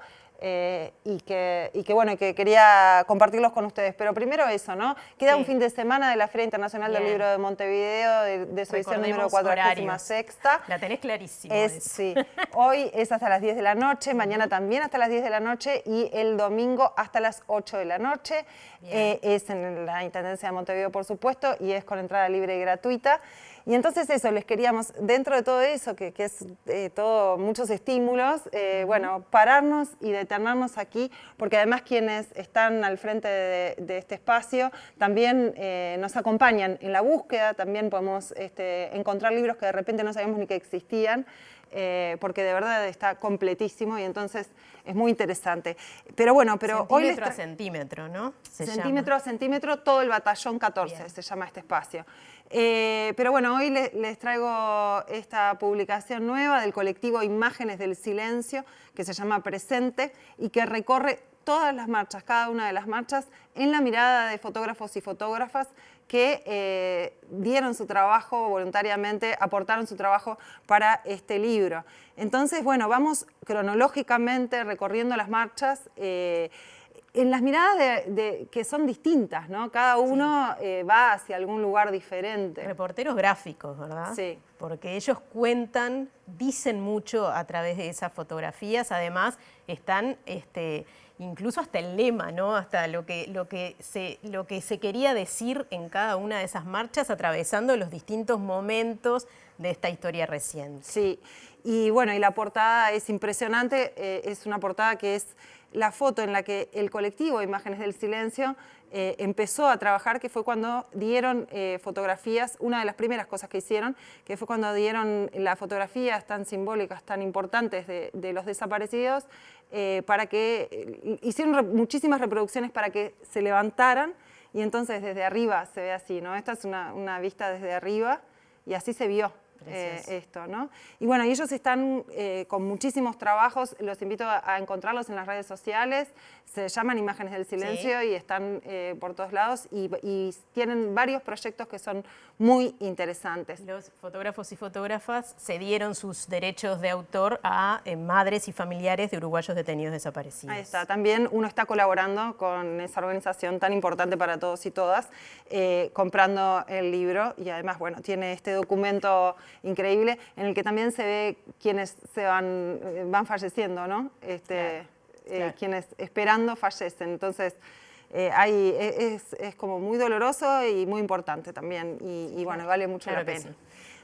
Y que quería compartirlos con ustedes. Pero primero eso, ¿no? Queda un fin de semana de la Feria Internacional del Libro de Montevideo, de su edición número 46. La tenés clarísima. Sí. Hoy es hasta las 10 de la noche, mañana también hasta las 10 de la noche y el domingo hasta las 8 de la noche. Es en la Intendencia de Montevideo, por supuesto, y es con entrada libre y gratuita. Y entonces eso, les queríamos, dentro de todo eso, que es todo muchos estímulos, bueno, pararnos y detenernos aquí, porque además quienes están al frente de este espacio también nos acompañan en la búsqueda, también podemos encontrar libros que de repente no sabíamos ni que existían, porque de verdad está completísimo y entonces es muy interesante. Pero bueno, centímetro a centímetro, ¿no? Centímetro a centímetro, todo el batallón 14 se llama este espacio. Pero bueno, hoy les traigo esta publicación nueva del colectivo Imágenes del Silencio, que se llama Presente y que recorre todas las marchas, cada una de las marchas, en la mirada de fotógrafos y fotógrafas que dieron su trabajo voluntariamente, aportaron su trabajo para este libro. Entonces, bueno, vamos cronológicamente recorriendo las marchas en las miradas que son distintas, ¿no? Cada uno va hacia algún lugar diferente. Reporteros gráficos, ¿verdad? Sí. Porque ellos cuentan, dicen mucho a través de esas fotografías, además están incluso hasta el lema, ¿no? Hasta lo que se quería decir en cada una de esas marchas, atravesando los distintos momentos de esta historia reciente. Sí, y bueno, y la portada es impresionante, es una portada que es la foto en la que el colectivo Imágenes del Silencio empezó a trabajar, que fue cuando dieron fotografías, una de las primeras cosas que hicieron, que fue cuando dieron las fotografías tan simbólicas, tan importantes de los desaparecidos, para que hicieron muchísimas reproducciones para que se levantaran y entonces desde arriba se ve así, ¿no? Esta es una vista desde arriba y así se vio. Esto, ¿no? Y bueno, ellos están con muchísimos trabajos, los invito a encontrarlos en las redes sociales, se llaman Imágenes del Silencio y están por todos lados y tienen varios proyectos que son muy interesantes. Los fotógrafos y fotógrafas cedieron sus derechos de autor a madres y familiares de uruguayos detenidos desaparecidos. Ahí está, también uno está colaborando con esa organización tan importante para todos y todas, comprando el libro y además, bueno, tiene este documento increíble en el que también se ve quienes se van falleciendo, ¿no? Claro. Quienes esperando fallecen. Entonces, es como muy doloroso y muy importante también y bueno, vale mucho la pena. Sí.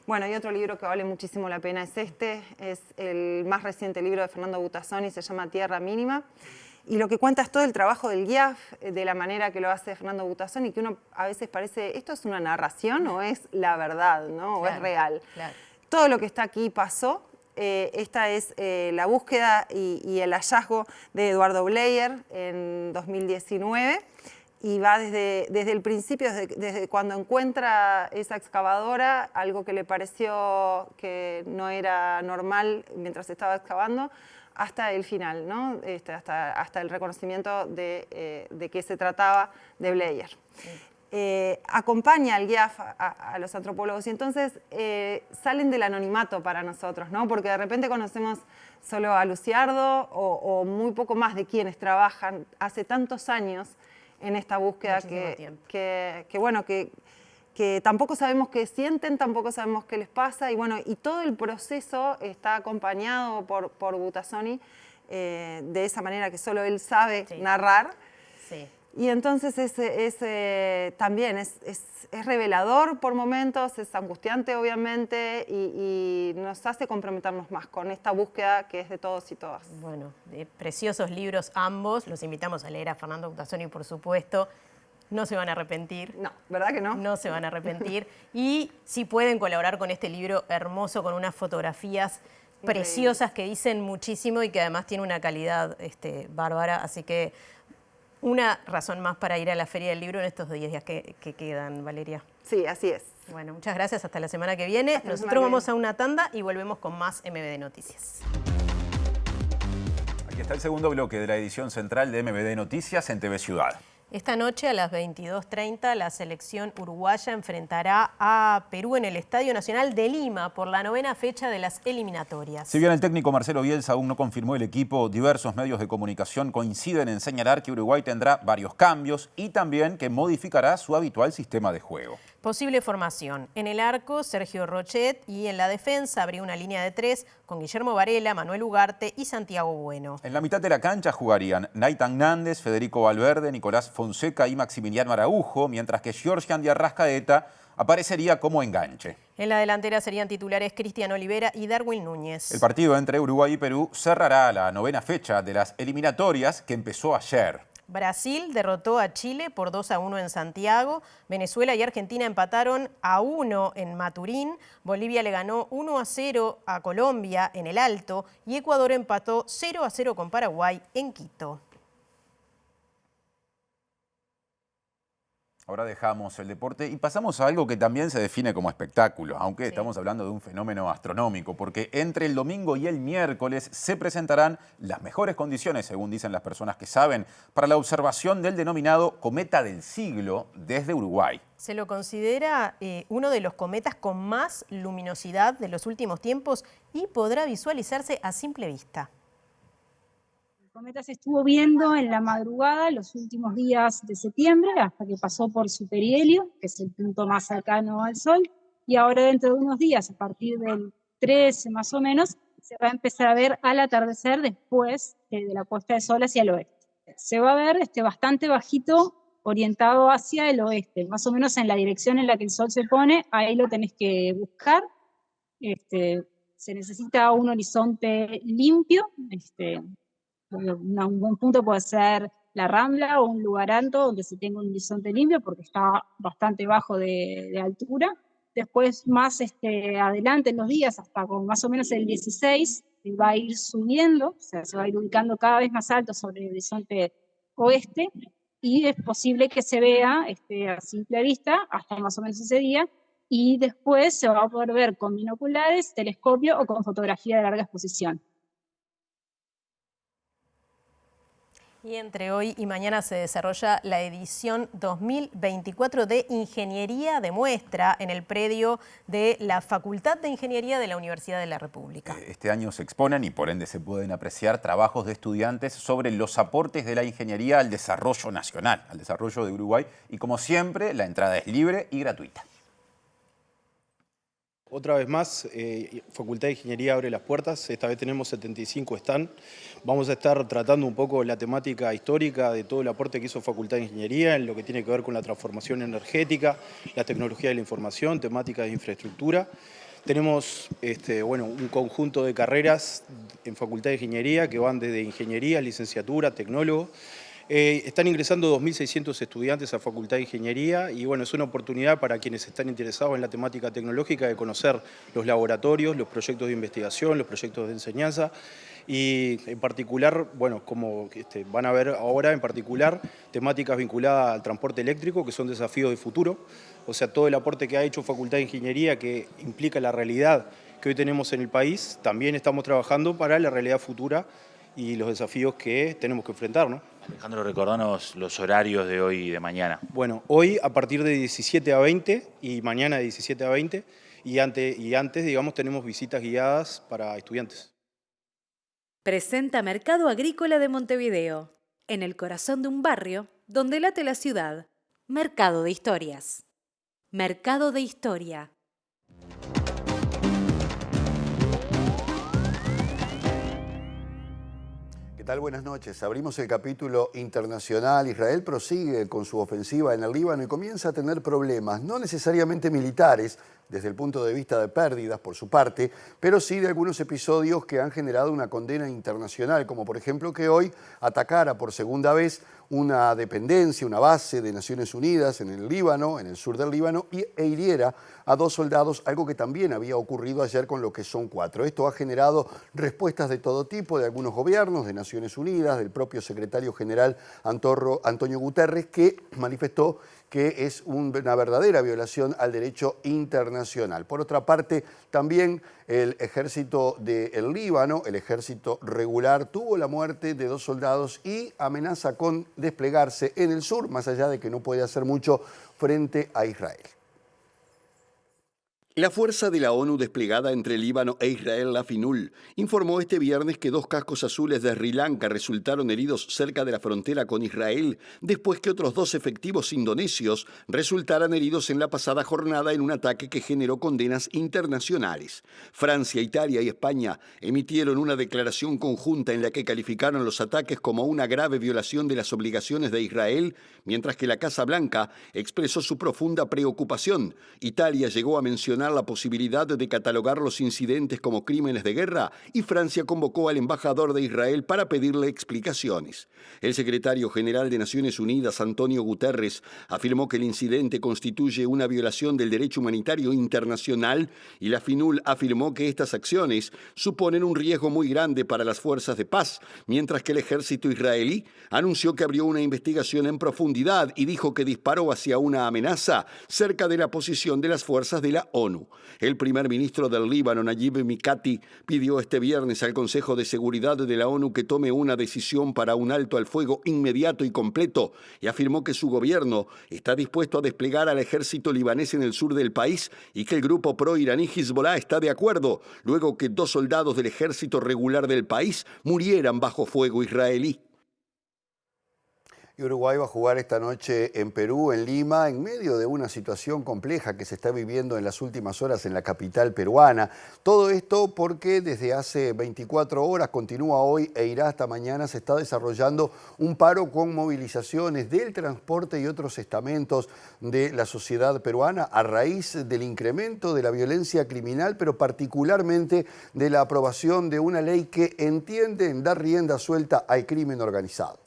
Bueno, y otro libro que vale muchísimo la pena es es el más reciente libro de Fernando Butazzoni, se llama Tierra Mínima. Y lo que cuenta es todo el trabajo del GIAF, de la manera que lo hace Fernando Butazzoni, que uno a veces parece, ¿esto es una narración o es la verdad, ¿no? O es real? Claro. Todo lo que está aquí pasó. Esta es la búsqueda y el hallazgo de Eduardo Bleyer en 2019 y va desde el principio, desde cuando encuentra esa excavadora, algo que le pareció que no era normal mientras estaba excavando, hasta el final, ¿no? Hasta el reconocimiento de qué se trataba de Bleyer. Sí. Acompaña al GIAF a los antropólogos y entonces salen del anonimato para nosotros, ¿no? Porque de repente conocemos solo a Luciardo o muy poco más de quienes trabajan hace tantos años en esta búsqueda que tampoco sabemos qué sienten, tampoco sabemos qué les pasa, y bueno, y todo el proceso está acompañado por Butazzoni de esa manera que solo él sabe narrar. Sí. Y entonces también es revelador por momentos, es angustiante obviamente, y nos hace comprometernos más con esta búsqueda que es de todos y todas. Bueno, preciosos libros ambos, los invitamos a leer a Fernando Butazzoni, por supuesto. No se van a arrepentir. No, ¿verdad que no? No se van a arrepentir. Y si pueden colaborar con este libro hermoso, con unas fotografías preciosas que dicen muchísimo y que además tiene una calidad bárbara. Así que una razón más para ir a la Feria del Libro en estos días que quedan, Valeria. Sí, así es. Bueno, muchas gracias. Hasta la semana que viene. Nosotros vamos a una tanda y volvemos con más MBD Noticias. Aquí está el segundo bloque de la edición central de MBD Noticias en TV Ciudad. Esta noche a las 22:30 la selección uruguaya enfrentará a Perú en el Estadio Nacional de Lima por la 9ª fecha de las eliminatorias. Si bien el técnico Marcelo Bielsa aún no confirmó el equipo, diversos medios de comunicación coinciden en señalar que Uruguay tendrá varios cambios y también que modificará su habitual sistema de juego. Posible formación. En el arco, Sergio Rochet, y en la defensa habría una línea de 3 con Guillermo Varela, Manuel Ugarte y Santiago Bueno. En la mitad de la cancha jugarían Nathan Nández, Federico Valverde, Nicolás Fonseca y Maximiliano Araujo, mientras que Georgian de Arrascaeta aparecería como enganche. En la delantera serían titulares Cristian Olivera y Darwin Núñez. El partido entre Uruguay y Perú cerrará la 9ª fecha de las eliminatorias que empezó ayer. Brasil derrotó a Chile por 2-1 en Santiago. Venezuela y Argentina empataron a 1 en Maturín. Bolivia le ganó 1-0 a Colombia en El Alto. Y Ecuador empató 0-0 con Paraguay en Quito. Ahora dejamos el deporte y pasamos a algo que también se define como espectáculo, aunque estamos hablando de un fenómeno astronómico, porque entre el domingo y el miércoles se presentarán las mejores condiciones, según dicen las personas que saben, para la observación del denominado cometa del siglo desde Uruguay. Se lo considera uno de los cometas con más luminosidad de los últimos tiempos y podrá visualizarse a simple vista. El cometa se estuvo viendo en la madrugada, los últimos días de septiembre, hasta que pasó por su perihelio, que es el punto más cercano al Sol, y ahora dentro de unos días, a partir del 13 más o menos, se va a empezar a ver al atardecer después de la puesta de sol hacia el oeste. Se va a ver bastante bajito, orientado hacia el oeste, más o menos en la dirección en la que el Sol se pone, ahí lo tenés que buscar. Se necesita un horizonte limpio, un buen punto puede ser la Rambla o un lugar alto donde se tenga un horizonte limpio porque está bastante bajo de altura. Después más adelante en los días, hasta con más o menos el 16, va a ir subiendo, o sea, se va a ir ubicando cada vez más alto sobre el horizonte oeste y es posible que se vea a simple vista hasta más o menos ese día y después se va a poder ver con binoculares, telescopio o con fotografía de larga exposición. Y entre hoy y mañana se desarrolla la edición 2024 de Ingeniería de Muestra en el predio de la Facultad de Ingeniería de la Universidad de la República. Este año se exponen y por ende se pueden apreciar trabajos de estudiantes sobre los aportes de la ingeniería al desarrollo nacional, al desarrollo de Uruguay. Y como siempre, la entrada es libre y gratuita. Otra vez más, Facultad de Ingeniería abre las puertas, esta vez tenemos 75 stand. Vamos a estar tratando un poco la temática histórica de todo el aporte que hizo Facultad de Ingeniería en lo que tiene que ver con la transformación energética, la tecnología de la información, temáticas de infraestructura. Tenemos un conjunto de carreras en Facultad de Ingeniería que van desde ingeniería, licenciatura, tecnólogo. Están ingresando 2.600 estudiantes a Facultad de Ingeniería y bueno, es una oportunidad para quienes están interesados en la temática tecnológica de conocer los laboratorios, los proyectos de investigación, los proyectos de enseñanza y en particular, bueno, como van a ver ahora, en particular temáticas vinculadas al transporte eléctrico que son desafíos de futuro, o sea, todo el aporte que ha hecho Facultad de Ingeniería que implica la realidad que hoy tenemos en el país, también estamos trabajando para la realidad futura y los desafíos que tenemos que enfrentar, ¿no? Alejandro, recordanos los horarios de hoy y de mañana. Bueno, hoy a partir de 17 a 20 y mañana de 17 a 20 y antes, digamos, tenemos visitas guiadas para estudiantes. Presenta Mercado Agrícola de Montevideo. En el corazón de un barrio donde late la ciudad. Mercado de Historias. Mercado de Historia. ¿Qué tal? Buenas noches. Abrimos el capítulo internacional. Israel prosigue con su ofensiva en el Líbano y comienza a tener problemas, no necesariamente militares, desde el punto de vista de pérdidas por su parte, pero sí de algunos episodios que han generado una condena internacional, como por ejemplo que hoy atacara por segunda vez una dependencia, una base de Naciones Unidas en el Líbano, en el sur del Líbano, e hiriera a 2 soldados, algo que también había ocurrido ayer con lo que son 4. Esto ha generado respuestas de todo tipo de algunos gobiernos, de Naciones Unidas, del propio secretario general Antonio Guterres, que manifestó que es una verdadera violación al derecho internacional. Por otra parte, también el ejército del Líbano, el ejército regular, tuvo la muerte de 2 soldados y amenaza con desplegarse en el sur, más allá de que no puede hacer mucho frente a Israel. La fuerza de la ONU desplegada entre Líbano e Israel, la FINUL, informó este viernes que 2 cascos azules de Sri Lanka resultaron heridos cerca de la frontera con Israel, después que otros 2 efectivos indonesios resultaran heridos en la pasada jornada en un ataque que generó condenas internacionales. Francia, Italia y España emitieron una declaración conjunta en la que calificaron los ataques como una grave violación de las obligaciones de Israel, mientras que la Casa Blanca expresó su profunda preocupación. Italia llegó a mencionar la posibilidad de catalogar los incidentes como crímenes de guerra y Francia convocó al embajador de Israel para pedirle explicaciones. El secretario general de Naciones Unidas, Antonio Guterres, afirmó que el incidente constituye una violación del derecho humanitario internacional y la FINUL afirmó que estas acciones suponen un riesgo muy grande para las fuerzas de paz, mientras que el ejército israelí anunció que abrió una investigación en profundidad y dijo que disparó hacia una amenaza cerca de la posición de las fuerzas de la ONU. El primer ministro del Líbano, Nayib Mikati, pidió este viernes al Consejo de Seguridad de la ONU que tome una decisión para un alto al fuego inmediato y completo y afirmó que su gobierno está dispuesto a desplegar al ejército libanés en el sur del país y que el grupo pro-iraní Hezbollah está de acuerdo, luego que 2 soldados del ejército regular del país murieran bajo fuego israelí. Uruguay va a jugar esta noche en Perú, en Lima, en medio de una situación compleja que se está viviendo en las últimas horas en la capital peruana. Todo esto porque desde hace 24 horas, continúa hoy e irá hasta mañana, se está desarrollando un paro con movilizaciones del transporte y otros estamentos de la sociedad peruana a raíz del incremento de la violencia criminal, pero particularmente de la aprobación de una ley que entiende en dar rienda suelta al crimen organizado.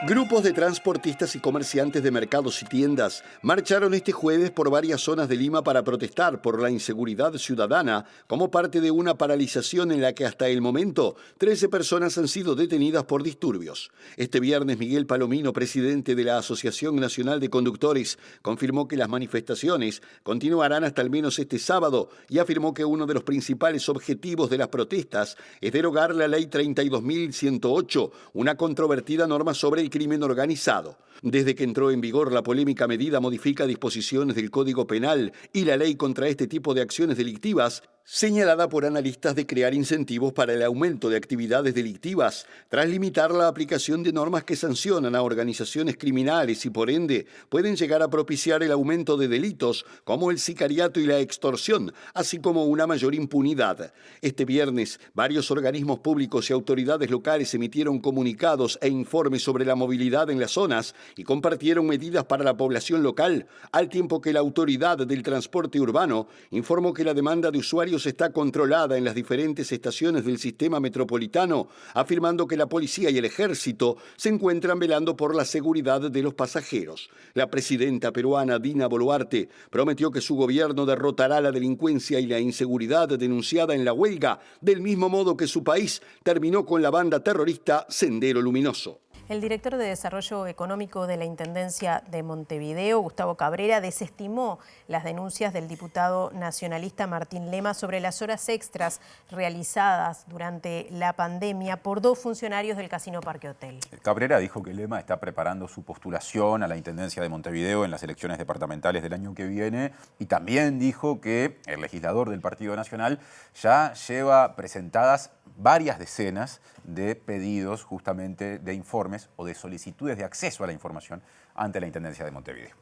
Grupos de transportistas y comerciantes de mercados y tiendas marcharon este jueves por varias zonas de Lima para protestar por la inseguridad ciudadana como parte de una paralización en la que hasta el momento 13 personas han sido detenidas por disturbios. Este viernes Miguel Palomino, presidente de la Asociación Nacional de Conductores, confirmó que las manifestaciones continuarán hasta al menos este sábado y afirmó que uno de los principales objetivos de las protestas es derogar la Ley 32.108, una controvertida norma sobre el crimen organizado. Desde que entró en vigor la polémica medida modifica disposiciones del Código Penal y la ley contra este tipo de acciones delictivas, señalada por analistas de crear incentivos para el aumento de actividades delictivas, tras limitar la aplicación de normas que sancionan a organizaciones criminales y por ende pueden llegar a propiciar el aumento de delitos como el sicariato y la extorsión, así como una mayor impunidad. Este viernes, varios organismos públicos y autoridades locales emitieron comunicados e informes sobre la movilidad en las zonas y compartieron medidas para la población local, al tiempo que la Autoridad del Transporte Urbano informó que la demanda de usuarios está controlada en las diferentes estaciones del sistema metropolitano, afirmando que la policía y el ejército se encuentran velando por la seguridad de los pasajeros. La presidenta peruana Dina Boluarte prometió que su gobierno derrotará la delincuencia y la inseguridad denunciada en la huelga, del mismo modo que su país terminó con la banda terrorista Sendero Luminoso. El director de Desarrollo Económico de la Intendencia de Montevideo, Gustavo Cabrera, desestimó las denuncias del diputado nacionalista Martín Lema sobre las horas extras realizadas durante la pandemia por 2 funcionarios del Casino Parque Hotel. Cabrera dijo que Lema está preparando su postulación a la Intendencia de Montevideo en las elecciones departamentales del año que viene y también dijo que el legislador del Partido Nacional ya lleva presentadas varias decenas de pedidos justamente de informes o de solicitudes de acceso a la información ante la Intendencia de Montevideo.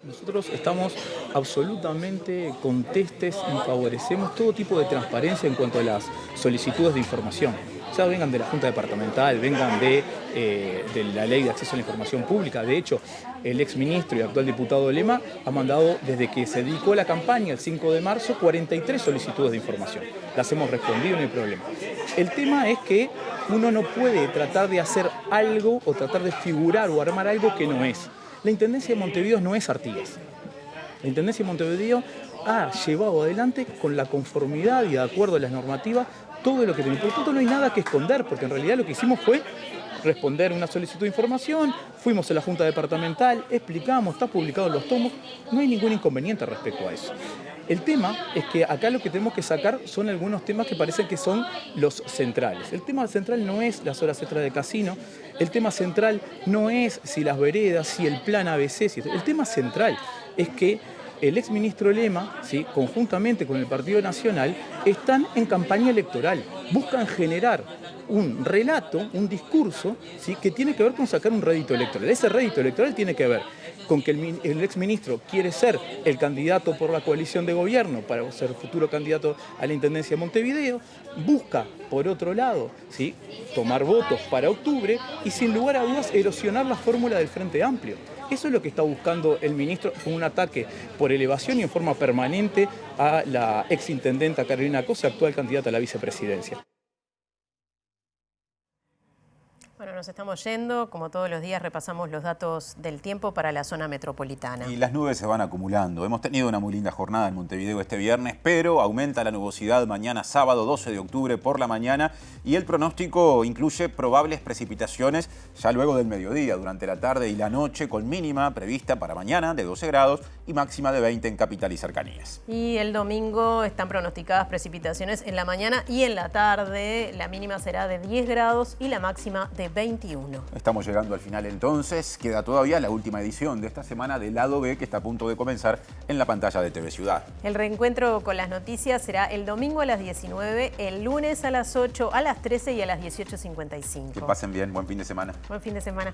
Nosotros estamos absolutamente contestes y favorecemos todo tipo de transparencia en cuanto a las solicitudes de información. Ya vengan de la Junta Departamental, vengan de la Ley de Acceso a la Información Pública. De hecho, el exministro y actual diputado Lema ha mandado, desde que se dedicó a la campaña el 5 de marzo, 43 solicitudes de información. Las hemos respondido, no hay problema. El tema es que uno no puede tratar de hacer algo o tratar de figurar o armar algo que no es. La Intendencia de Montevideo no es Artigas. La Intendencia de Montevideo ha llevado adelante con la conformidad y de acuerdo a las normativas todo lo que tiene. Por lo tanto, no hay nada que esconder, porque en realidad lo que hicimos fue responder una solicitud de información, fuimos a la Junta Departamental, explicamos, está publicado en los tomos, no hay ningún inconveniente respecto a eso. El tema es que acá lo que tenemos que sacar son algunos temas que parecen que son los centrales. El tema central no es las horas extras de casino, el tema central no es si las veredas, si el plan ABC, el tema central es que el exministro Lema, ¿sí?, conjuntamente con el Partido Nacional, están en campaña electoral. Buscan generar un relato, un discurso, ¿sí?, que tiene que ver con sacar un rédito electoral. Ese rédito electoral tiene que ver con que el exministro quiere ser el candidato por la coalición de gobierno para ser futuro candidato a la Intendencia de Montevideo, busca, por otro lado, ¿sí?, tomar votos para octubre y, sin lugar a dudas, erosionar la fórmula del Frente Amplio. Eso es lo que está buscando el ministro, con un ataque por elevación y en forma permanente a la exintendenta Carolina Cosa, actual candidata a la vicepresidencia. Bueno, nos estamos yendo. Como todos los días repasamos los datos del tiempo para la zona metropolitana. Y las nubes se van acumulando. Hemos tenido una muy linda jornada en Montevideo este viernes, pero aumenta la nubosidad mañana sábado 12 de octubre por la mañana y el pronóstico incluye probables precipitaciones ya luego del mediodía, durante la tarde y la noche, con mínima prevista para mañana de 12 grados y máxima de 20 en capital y cercanías. Y el domingo están pronosticadas precipitaciones en la mañana y en la tarde. La mínima será de 10 grados y la máxima de 21. Estamos llegando al final entonces. Queda todavía la última edición de esta semana del Lado B, que está a punto de comenzar en la pantalla de TV Ciudad. El reencuentro con las noticias será el domingo a las 19, el lunes a las 8, a las 13 y a las 18:55. Que pasen bien. Buen fin de semana. Buen fin de semana.